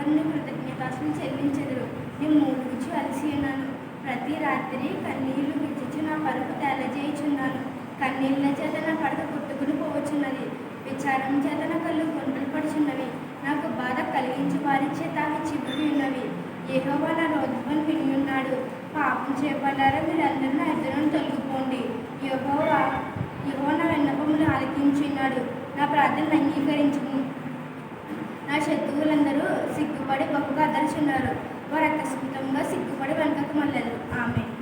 వారందరూ నీ కృతజ్ఞతాస్తులు చెల్లించెదరు. నీ మూలుగుచు అలసి ఉన్నాను. ప్రతి రాత్రి కన్నీళ్లు విడిచి నా పరుపు తేలజేయుచున్నాను. కన్నీళ్ల చేత నా పడక కొట్టుకుని పోవచ్చున్నది. విచారం చేత నా కళ్ళు గుంటలు పడుచున్నవి. నాకు బాధ కలిగించి వారి చేత అవి చివికి ఉన్నవి. యెహోవా నా రోదనను విని ఉన్నాడు. పాపం చేయబడ్డారా మీరందరూ నా ఎదురును తొలగిపోండి. యెహోవా నా విన్నపములు ఆలకించున్నాడు. నా ప్రార్థనను అంగీకరించుము. నా శత్రువులందరూ సిగ్గుపడి బహుగా అదర్చున్నారు. వారు అకస్మాత్తుగా సిగ్గుపడి వెనుకకు మళ్ళారు. ఆమేన్.